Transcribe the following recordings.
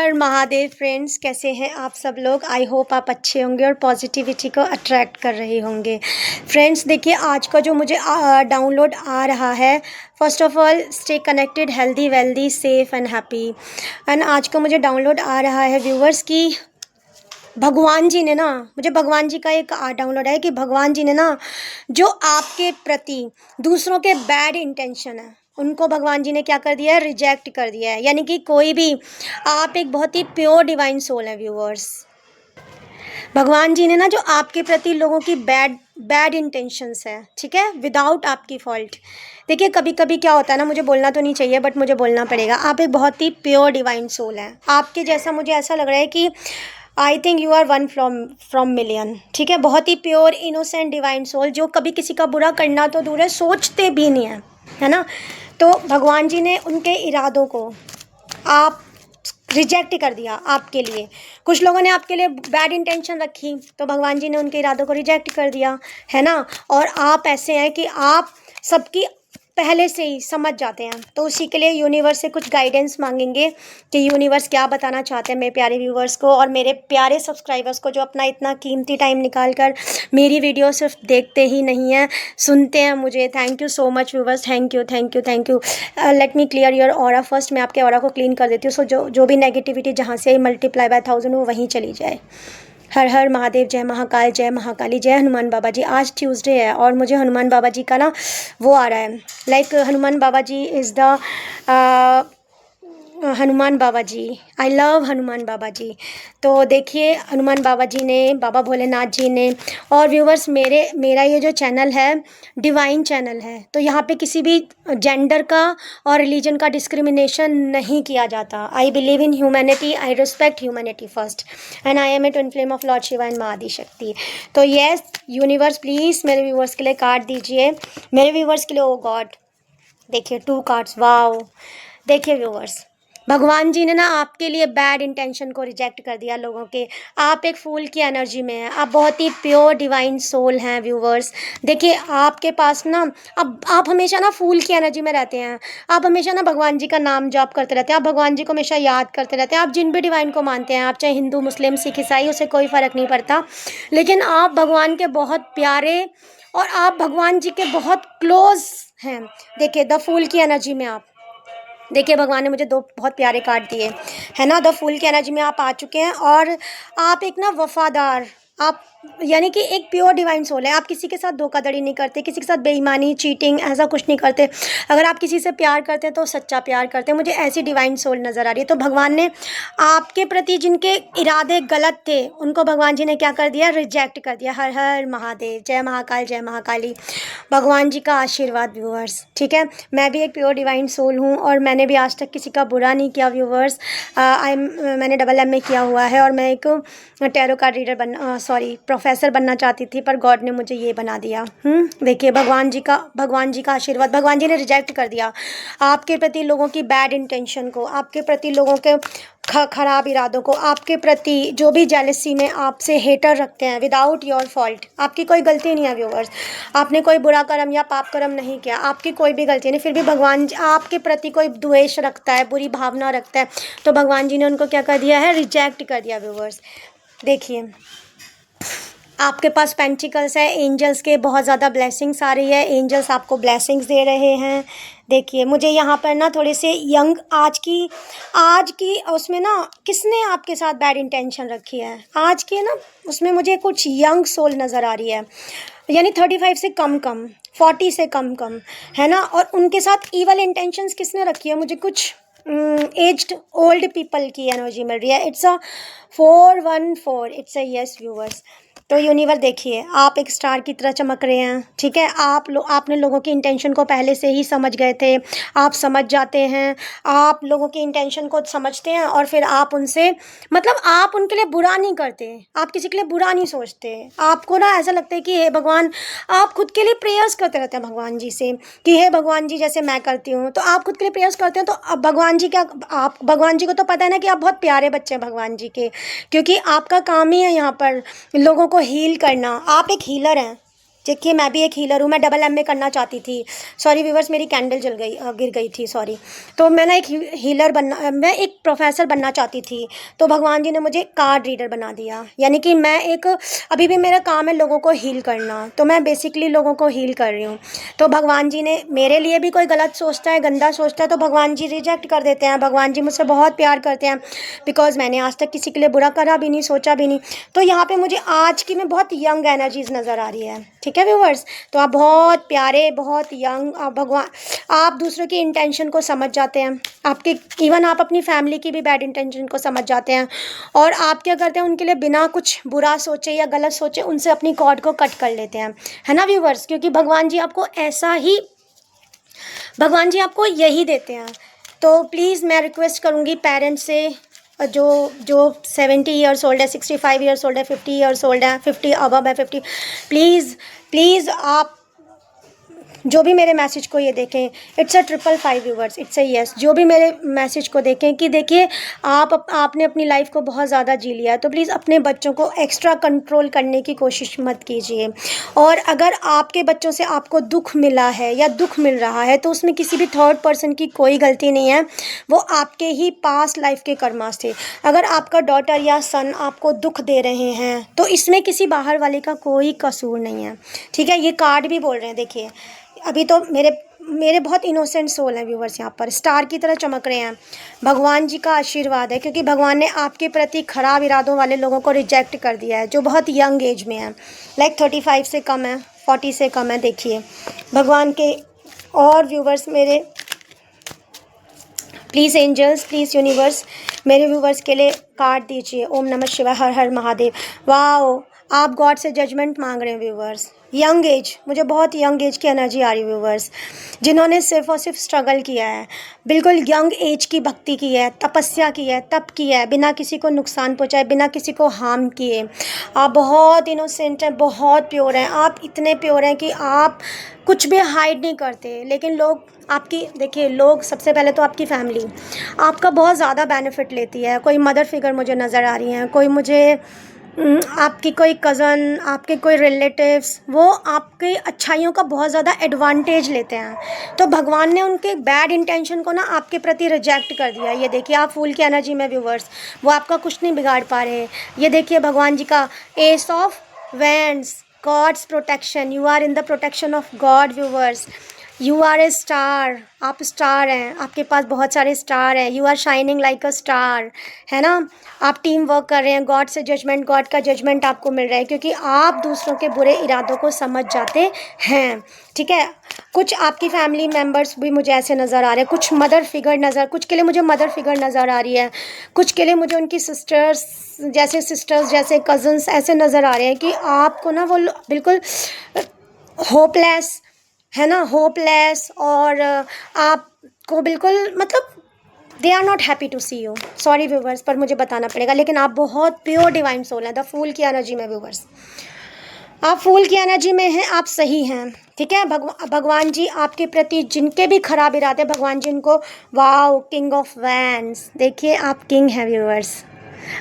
हर Mahadev friends, कैसे हैं आप सब लोग। आई होप आप अच्छे होंगे और पॉजिटिविटी को अट्रैक्ट कर रहे होंगे। फ्रेंड्स देखिए, आज का जो मुझे डाउनलोड आ रहा है, first of all stay connected, healthy wealthy safe and happy. And आज का मुझे डाउनलोड आ रहा है व्यूवर्स की भगवान जी ने ना, मुझे भगवान जी का एक डाउनलोड है कि भगवान जी ने ना जो आपके प्रति दूसरों के बैड इंटेंशन है उनको भगवान जी ने क्या कर दिया है, रिजेक्ट कर दिया है। यानी कि कोई भी, आप एक बहुत ही प्योर डिवाइन सोल है व्यूअर्स। भगवान जी ने ना जो आपके प्रति लोगों की बैड इंटेंशंस है, ठीक है, विदाउट आपकी फॉल्ट। देखिए कभी कभी क्या होता है ना, मुझे बोलना तो नहीं चाहिए बट मुझे बोलना पड़ेगा, आप एक बहुत ही प्योर डिवाइन सोल है। आपके जैसा मुझे ऐसा लग रहा है कि I think you are one from million, ठीक है। बहुत ही प्योर इनोसेंट डिवाइन सोल जो कभी किसी का बुरा करना तो दूर है, सोचते भी नहीं है ना। तो भगवान जी ने उनके इरादों को आप रिजेक्ट कर दिया। आपके लिए कुछ लोगों ने आपके लिए बैड इंटेंशन रखी तो भगवान जी ने उनके इरादों को रिजेक्ट कर दिया, है ना। और आप ऐसे हैं कि आप सबकी पहले से ही समझ जाते हैं, तो उसी के लिए यूनिवर्स से कुछ गाइडेंस मांगेंगे कि यूनिवर्स क्या बताना चाहते हैं मेरे प्यारे व्यूवर्स को और मेरे प्यारे सब्सक्राइबर्स को, जो अपना इतना कीमती टाइम निकाल कर मेरी वीडियो सिर्फ देखते ही नहीं हैं, सुनते हैं मुझे। Thank you so much viewers, thank you thank you thank you. Let me clear your aura first. मैं आपके ऑरा को क्लीन कर देती हूँ, सो जो भी नेगेटिविटी जहाँ से मल्टीप्लाई बाय 1000 वो वहीं चली जाए। हर हर महादेव, जय महाकाल, जय महाकाली, जय हनुमान बाबा जी। आज ट्यूसडे है और मुझे हनुमान बाबा जी का ना वो आ रहा है, like Hanuman Baba ji is the Hanuman Baba ji, I love Hanuman Baba ji. तो देखिए हनुमान बाबा जी ने, बाबा भोलेनाथ जी ने, और व्यूवर्स मेरा ये जो चैनल है डिवाइन चैनल है, तो यहाँ पे किसी भी जेंडर का और रिलीजन का डिस्क्रिमिनेशन नहीं किया जाता। I believe in humanity, I respect humanity first and I am a twin flame of lord Shiva and Maa Adi Shakti. तो येस यूनिवर्स प्लीज़ मेरे व्यूवर्स के लिए कार्ड दीजिए, मेरे व्यूवर्स के लिए। ओ गॉड, देखिए 2 कार्ड्स, वाओ। देखिए व्यूवर्स, भगवान जी ने ना आपके लिए बैड इंटेंशन को रिजेक्ट कर दिया लोगों के। आप एक फूल की एनर्जी में हैं, आप बहुत ही प्योर डिवाइन सोल हैं व्यूवर्स। देखिए आपके पास ना, अब आप हमेशा ना फूल की एनर्जी में रहते हैं, आप हमेशा ना भगवान जी का नाम जाप करते रहते हैं, आप भगवान जी को हमेशा याद करते रहते हैं। आप जिन भी डिवाइन को मानते हैं, आप चाहे हिंदू मुस्लिम सिख ईसाई, उसे कोई फ़र्क नहीं पड़ता, लेकिन आप भगवान के बहुत प्यारे और आप भगवान जी के बहुत क्लोज हैं। देखिए द फूल की एनर्जी में आप, देखिए भगवान ने मुझे 2 बहुत प्यारे कार्ड दिए, है ना। द फूल की एनर्जी में आप आ चुके हैं और आप एक ना वफादार, आप यानी कि एक प्योर डिवाइन सोल है। आप किसी के साथ धोखाधड़ी नहीं करते, किसी के साथ बेईमानी, चीटिंग, ऐसा कुछ नहीं करते। अगर आप किसी से प्यार करते हैं तो सच्चा प्यार करते हैं। मुझे ऐसी डिवाइन सोल नज़र आ रही है। तो भगवान ने आपके प्रति जिनके इरादे गलत थे उनको भगवान जी ने क्या कर दिया, रिजेक्ट कर दिया। हर हर महादेव, जय महाकाल, जय महाकाली। भगवान जी का आशीर्वाद व्यूवर्स, ठीक है। मैं भी एक प्योर डिवाइन सोल हूँ और मैंने भी आज तक किसी का बुरा नहीं किया व्यूवर्स। मैंने डबल एम ए किया हुआ है और मैं एक टैरो कार्ड रीडर प्रोफेसर बनना चाहती थी, पर गॉड ने मुझे ये बना दिया। देखिए भगवान जी का आशीर्वाद, भगवान जी ने रिजेक्ट कर दिया आपके प्रति लोगों की बैड इंटेंशन को, आपके प्रति लोगों के खराब इरादों को, आपके प्रति जो भी जेलसी में आपसे हेटर रखते हैं विदाउट योर फॉल्ट। आपकी कोई गलती नहीं है व्यूवर्स, आपने कोई बुरा कर्म या पाप कर्म नहीं किया, आपकी कोई भी गलती नहीं, फिर भी भगवान आपके प्रति कोई द्वेष रखता है, बुरी भावना रखता है, तो भगवान जी ने उनको क्या कर दिया है, रिजेक्ट कर दिया व्यूवर्स। देखिए आपके पास पेंटिकल्स है, एंजल्स के बहुत ज़्यादा ब्लेसिंग्स आ रही है, एंजल्स आपको ब्लेसिंग्स दे रहे हैं। देखिए मुझे यहाँ पर ना थोड़े से यंग आज की उसमें ना, किसने आपके साथ बैड इंटेंशन रखी है आज के ना, उसमें मुझे कुछ यंग सोल नज़र आ रही है, यानी 35 से कम 40 से कम है ना। और उनके साथ ईवल इंटेंशंस किसने रखी है, मुझे कुछ एज्ड ओल्ड पीपल की एनर्जी मिल रही है। It's a 414, it's a yes viewers. तो यूनिवर्स देखिए आप एक स्टार की तरह चमक रहे हैं, ठीक है। आपने लोगों की इंटेंशन को पहले से ही समझ गए थे, आप समझ जाते हैं, आप लोगों की इंटेंशन को समझते हैं और फिर आप उनसे, मतलब आप उनके लिए बुरा नहीं करते, आप किसी के लिए बुरा नहीं सोचते। आपको ना ऐसा लगता है कि हे भगवान, आप खुद के लिए प्रेयर्स करते रहते हैं भगवान जी से कि हे भगवान जी, जैसे मैं करती हूँ, तो आप खुद के लिए प्रेयर्स करते हैं। तो अब भगवान जी क्या, आप भगवान जी को तो पता है ना कि आप बहुत प्यारे बच्चे हैं भगवान जी के, क्योंकि आपका काम ही है यहाँ पर लोगों को हील करना। आप एक हीलर हैं, देखिए मैं भी एक हीलर हूँ, मैं डबल एमए करना चाहती थी। सॉरी व्यूवर्स, मेरी कैंडल जल गई, गिर गई थी, सॉरी। तो मैं ना एक हीलर बनना, मैं एक प्रोफेसर बनना चाहती थी। तो भगवान जी ने मुझे कार्ड रीडर बना दिया, यानी कि मैं एक, अभी भी मेरा काम है लोगों को हील करना, तो मैं बेसिकली लोगों को हील कर रही हूँ। तो भगवान जी ने मेरे लिए भी, कोई गलत सोचता है, गंदा सोचता है, तो भगवान जी रिजेक्ट कर देते हैं। भगवान जी मुझसे बहुत प्यार करते हैं, बिकॉज मैंने आज तक किसी के लिए बुरा करा भी नहीं, सोचा भी नहीं। तो यहाँ पे मुझे आज की में बहुत यंग एनर्जीज नज़र आ रही है, ठीक है व्यूवर्स। तो आप बहुत प्यारे, बहुत यंग, आप भगवान, आप दूसरों की इंटेंशन को समझ जाते हैं, आपके इवन आप अपनी फैमिली की भी बैड इंटेंशन को समझ जाते हैं, और आप क्या करते हैं, उनके लिए बिना कुछ बुरा सोचे या गलत सोचे उनसे अपनी कॉर्ड को कट कर लेते हैं, है ना व्यूवर्स। क्योंकि भगवान जी आपको ऐसा ही, भगवान जी आपको यही देते हैं। तो प्लीज़ मैं रिक्वेस्ट करूँगी पेरेंट्स से, जो जो 70 ईयर्स ओल्ड है, 65 ईयर्स ओल्ड है, 50 ईयर्स ओल्ड है, 50 अबव है, 50, प्लीज़ प्लीज़ आप जो भी मेरे मैसेज को ये देखें, it's a 555 viewers, it's a yes, जो भी मेरे मैसेज को देखें, कि देखिए आपने अपनी लाइफ को बहुत ज़्यादा जी लिया है, तो प्लीज़ अपने बच्चों को एक्स्ट्रा कंट्रोल करने की कोशिश मत कीजिए। और अगर आपके बच्चों से आपको दुख मिला है या दुख मिल रहा है, तो उसमें किसी भी थर्ड पर्सन की कोई गलती नहीं है, वो आपके ही पास्ट लाइफ के कर्मास थे। अगर आपका डॉटर या सन आपको दुख दे रहे हैं, तो इसमें किसी बाहर वाले का कोई कसूर नहीं है, ठीक है। ये कार्ड भी बोल रहे हैं, देखिए अभी तो मेरे बहुत इनोसेंट सोल हैं व्यूवर्स, यहाँ पर स्टार की तरह चमक रहे हैं। भगवान जी का आशीर्वाद है, क्योंकि भगवान ने आपके प्रति खराब इरादों वाले लोगों को रिजेक्ट कर दिया है, जो बहुत यंग एज में है, लाइक 35 से कम है, 40 से कम है। देखिए भगवान के, और व्यूवर्स मेरे, प्लीज़ एंजल्स, प्लीज़ यूनिवर्स, मेरे व्यूवर्स के लिए कार्ड दीजिए। ओम नमः शिवाय, हर हर महादेव। वाओ, आप गॉड से जजमेंट मांग रहे हैं व्यूवर्स। यंग एज, मुझे बहुत यंग एज की एनर्जी आ रही है व्यूवर्स, जिन्होंने सिर्फ और सिर्फ स्ट्रगल किया है, बिल्कुल यंग एज की भक्ति की है, तपस्या की है, तप किया है, बिना किसी को नुकसान पहुंचाए, बिना किसी को हार्म किए। आप बहुत इनोसेंट हैं, बहुत प्योर हैं, आप इतने प्योर हैं कि आप कुछ भी हाइड नहीं करते। लेकिन लोग आपकी, देखिए लोग, सबसे पहले तो आपकी फैमिली आपका बहुत ज़्यादा बेनिफिट लेती है। कोई मदर फिगर मुझे नज़र आ रही हैं, कोई मुझे आपकी कोई कज़न, आपके कोई रिलेटिव्स, वो आपकी अच्छाइयों का बहुत ज़्यादा एडवांटेज लेते हैं। तो भगवान ने उनके बैड इंटेंशन को ना आपके प्रति रिजेक्ट कर दिया। ये देखिए आप फूल की एनर्जी में व्यूवर्स, वो आपका कुछ नहीं बिगाड़ पा रहे। ये देखिए भगवान जी का ace of wands, God's protection, you are in the protection of God viewers. You are a star, आप स्टार हैं, आपके पास बहुत सारे स्टार हैं, you are shining like a star, है ना। आप टीम वर्क कर रहे हैं, गॉड से जजमेंट, गॉड का जजमेंट आपको मिल रहा है, क्योंकि आप दूसरों के बुरे इरादों को समझ जाते हैं, ठीक है। कुछ आपकी फैमिली मेम्बर्स भी मुझे ऐसे नज़र आ रहे हैं, कुछ मदर फिगर नज़र, कुछ के लिए मुझे मदर फिगर नज़र आ रही है, कुछ के लिए मुझे उनकी सिस्टर्स जैसे कज़न्स ऐसे नज़र आ रहे हैं, कि आपको ना वो बिल्कुल होपलेस, है ना, होपलेस, और आपको बिल्कुल, मतलब they are not happy to see you. Sorry viewers, पर मुझे बताना पड़ेगा, लेकिन आप बहुत प्योर डिवाइन सोल हैं, द फूल की एनर्जी में व्यूवर्स, आप फूल की एनर्जी में हैं, आप सही हैं, ठीक है। भगवान जी आपके प्रति जिनके भी खराब इरादे, भगवान जी उनको, वाओ, किंग ऑफ वैंड्स, देखिए आप किंग हैं व्यूवर्स।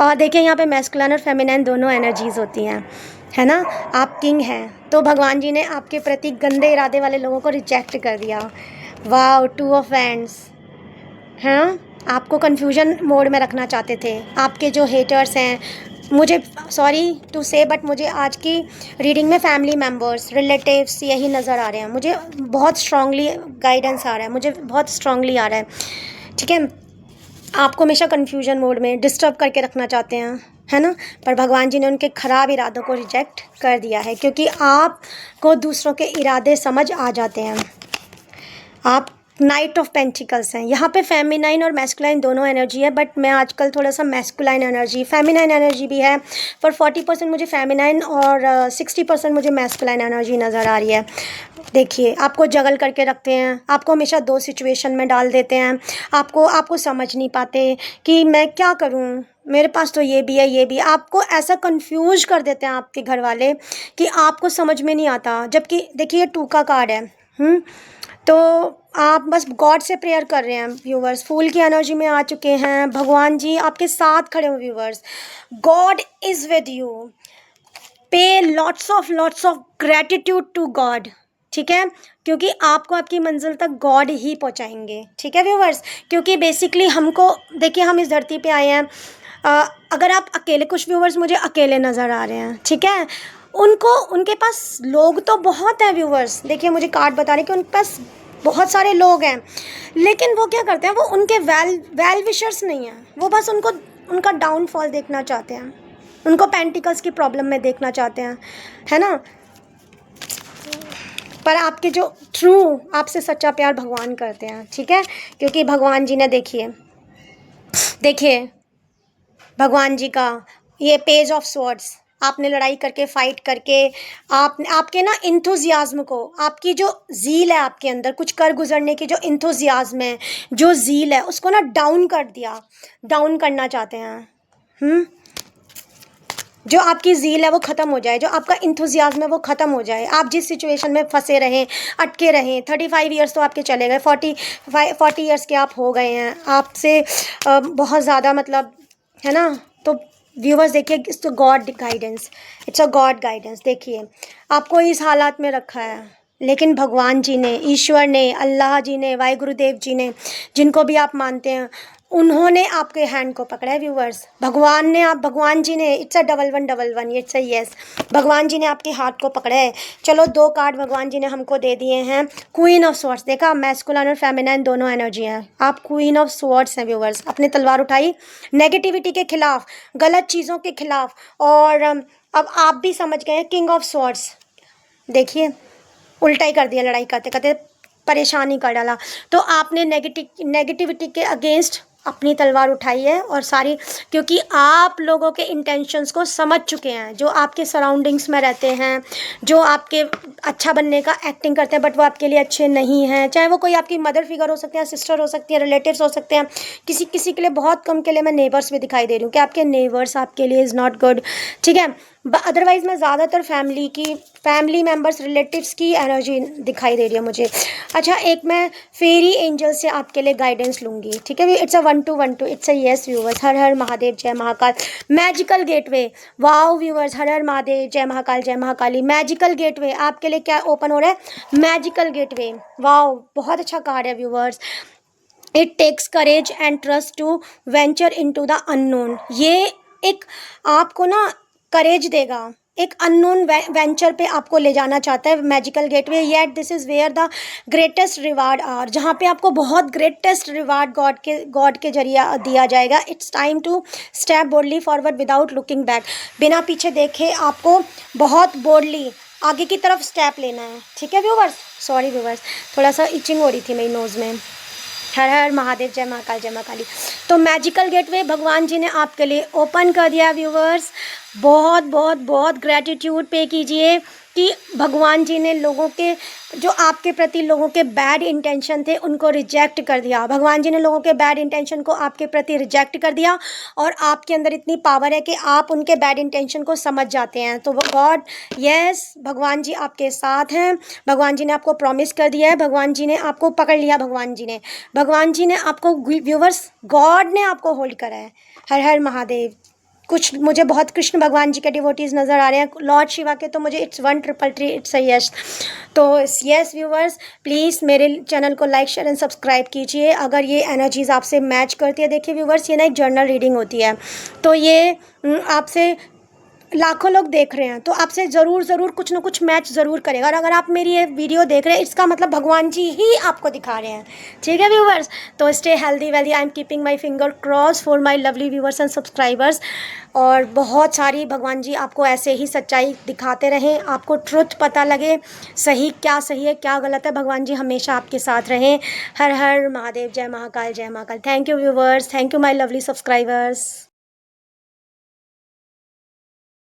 और देखिए यहाँ पे मैस्कुलिन और फेमिनाइन दोनों एनर्जीज होती हैं, है ना, आप किंग हैं। तो भगवान जी ने आपके प्रति गंदे इरादे वाले लोगों को रिजेक्ट कर दिया। वाओ, 2 ऑफ वैंड्स, हाँ, आपको कन्फ्यूजन मोड में रखना चाहते थे। आपके जो हेटर्स हैं, मुझे सॉरी टू से, बट मुझे आज की रीडिंग में फैमिली मेम्बर्स, रिलेटिव्स यही नज़र आ रहे हैं। मुझे बहुत स्ट्रांगली गाइडेंस आ रहा है, मुझे बहुत स्ट्रांगली आ रहा है, ठीक है। आपको हमेशा कन्फ्यूजन मोड में डिस्टर्ब करके रखना चाहते हैं, है ना। पर भगवान जी ने उनके ख़राब इरादों को रिजेक्ट कर दिया है, क्योंकि आपको दूसरों के इरादे समझ आ जाते हैं। आप नाइट ऑफ पेंटिकल्स हैं, यहाँ पे फेमिनाइन और मैस्कुलाइन दोनों एनर्जी है, बट मैं आजकल थोड़ा सा मैस्कुलाइन एनर्जी, फेमिनाइन एनर्जी भी है, पर 40% मुझे फेमिनाइन और 60% मुझे मैस्कुलाइन एनर्जी नज़र आ रही है। देखिए आपको जगल करके रखते हैं, आपको हमेशा 2 सिचुएशन में डाल देते हैं, आपको समझ नहीं पाते कि मैं क्या करूं, मेरे पास तो ये भी है, ये भी, आपको ऐसा कंफ्यूज कर देते हैं आपके घर वाले कि आपको समझ में नहीं आता। जबकि देखिए ये 2 का कार्ड है, तो आप बस गॉड से प्रेयर कर रहे हैं व्यूवर्स, फूल की एनर्जी में आ चुके हैं, भगवान जी आपके साथ खड़े हो viewers, God is with you. Pay lots of gratitude to God, ठीक है, क्योंकि आपको आपकी मंजिल तक गॉड ही पहुंचाएंगे, ठीक है व्यूवर्स। क्योंकि बेसिकली हमको देखिए, हम इस धरती पे आए हैं, अगर आप अकेले, कुछ व्यूवर्स मुझे अकेले नज़र आ रहे हैं, ठीक है, उनके पास लोग तो बहुत हैं व्यूवर्स, देखिए मुझे कार्ड बता रहे हैं कि उनके पास बहुत सारे लोग हैं, लेकिन वो क्या करते हैं, वो उनके वेल विशर्स नहीं हैं, वो बस उनका डाउनफॉल देखना चाहते हैं, उनको पेंटिकल्स की प्रॉब्लम में देखना चाहते हैं, है ना। पर आपके जो ट्रू आपसे सच्चा प्यार भगवान करते हैं, ठीक है, क्योंकि भगवान जी ने देखिए भगवान जी का ये पेज ऑफ स्वॉर्ड्स, आपने लड़ाई करके, फाइट करके, आपके ना इंथुजियाज्म को, आपकी जो ज़ील है आपके अंदर, कुछ कर गुजरने की जो इंथुजियाज्म है, जो ज़ील है, उसको ना डाउन कर दिया, डाउन करना चाहते हैं। जो आपकी ज़ील है वो ख़त्म हो जाए, जो आपका इंथुजियाज्म है वो ख़त्म हो जाए, आप जिस सिचुएशन में फंसे रहें, अटके रहें। 35 ईयर्स तो आपके चले गए, 40 ईयर्स के आप हो गए हैं, आपसे बहुत ज़्यादा मतलब, है ना। तो व्यूवर्स देखिए, it's God guidance, it's a God guidance. देखिए आपको इस हालात में रखा है, लेकिन भगवान जी ने, ईश्वर ने, अल्लाह जी ने, वाहिगुरुदेव जी ने, जिनको भी आप मानते हैं, उन्होंने आपके हैंड को पकड़ा है व्यूवर्स। भगवान जी ने, it's a 1111, it's a yes, भगवान जी ने आपके हाथ को पकड़ा है। चलो 2 कार्ड भगवान जी ने हमको दे दिए हैं। क्वीन ऑफ स्वॉर्ड्स, देखा, मैस्कुलिन और फेमिनाइन दोनों एनर्जी हैं, आप क्वीन ऑफ स्वॉर्ड्स हैं व्यूवर्स। अपनी तलवार उठाई नेगेटिविटी के खिलाफ, गलत चीज़ों के खिलाफ, और अब आप भी समझ गए हैं किंग ऑफ स्वॉर्ड्स। देखिए उल्टा ही कर दिया, लड़ाई करते करते परेशानी कर डाला। तो आपने नेगेटिविटी के अगेंस्ट अपनी तलवार उठाई है, और सारी, क्योंकि आप लोगों के इंटेंशंस को समझ चुके हैं, जो आपके सराउंडिंग्स में रहते हैं, जो आपके अच्छा बनने का एक्टिंग करते हैं, बट वो आपके लिए अच्छे नहीं हैं। चाहे वो कोई आपकी मदर फिगर हो सकते हैं, सिस्टर हो सकती है, रिलेटिव्स हो सकते हैं, किसी के लिए, बहुत कम के लिए मैं नेबर्स भी दिखाई दे रही हूँ कि आपके नेबर्स आपके लिए इज़ नॉट गुड, ठीक है। अदरवाइज़ मैं ज़्यादातर फैमिली मेम्बर्स, रिलेटिव्स की एनर्जी दिखाई दे रही है मुझे। अच्छा, एक मैं फेरी एंजल से आपके लिए गाइडेंस लूँगी, ठीक है। It's a 1 2 1 2, it's a yes viewers. हर हर महादेव, जय Mahakal. Magical gateway, wow viewers, हर हर महादेव, जय महाकाल, जय महाकाली। मैजिकल गेटवे आपके लिए क्या ओपन हो रहा है, मैजिकल गेटवे, वाओ, बहुत अच्छा कार्ड है viewers. It takes courage and trust to venture into the unknown. ये एक आपको ना करेज देगा, एक अननोन वेंचर पे आपको ले जाना चाहता है magical gateway. Yet this is where the greatest reward are, जहाँ पे आपको बहुत ग्रेटेस्ट रिवार्ड गॉड के जरिए दिया जाएगा। It's time to step boldly forward without looking back. बिना पीछे देखे आपको बहुत बोल्डली आगे की तरफ स्टेप लेना है, ठीक है व्यूवर्स। सॉरी व्यूवर्स, थोड़ा सा इचिंग हो रही थी मेरी नोज़ में। हर हर महादेव, जय महाकाल, जय महाकाली। तो मैजिकल गेटवे भगवान जी ने आपके लिए ओपन कर दिया व्यूवर्स। बहुत बहुत बहुत ग्रैटिट्यूड पे कीजिए कि भगवान जी ने लोगों के, जो आपके प्रति लोगों के बैड इंटेंशन थे, उनको रिजेक्ट कर दिया। भगवान जी ने लोगों के बैड इंटेंशन को आपके प्रति रिजेक्ट कर दिया, और आपके अंदर इतनी पावर है कि आप उनके बैड इंटेंशन को समझ जाते हैं। तो गॉड, यस, भगवान जी आपके साथ हैं। भगवान जी ने आपको प्रॉमिस कर दिया है, भगवान जी ने आपको पकड़ लिया, भगवान जी ने आपको व्यूवर्स, गॉड ने आपको होल्ड करा है। हर हर महादेव। कुछ मुझे बहुत कृष्ण भगवान जी के डिवोटीज़ नज़र आ रहे हैं, लॉर्ड शिवा के, तो मुझे इट्स 1 3 3, इट्स अ यस। तो यस व्यूवर्स, प्लीज़ मेरे चैनल को लाइक, शेयर एंड सब्सक्राइब कीजिए अगर ये एनर्जीज़ आपसे मैच करती है। देखिए व्यूवर्स, ये ना एक जर्नल रीडिंग होती है, तो ये आपसे लाखों लोग देख रहे हैं, तो आपसे ज़रूर कुछ ना कुछ मैच ज़रूर करेगा। और अगर आप मेरी ये वीडियो देख रहे हैं, इसका मतलब भगवान जी ही आपको दिखा रहे हैं, ठीक है व्यूवर्स। तो stay healthy wealthy, I am keeping my finger cross for my lovely viewers and subscribers. और बहुत सारी भगवान जी आपको ऐसे ही सच्चाई दिखाते रहें, आपको ट्रुथ पता लगे, सही है क्या गलत है। भगवान जी हमेशा आपके साथ रहें। हर हर महादेव, जय महाकाल, जय Mahakal. Thank you viewers, thank you my lovely subscribers.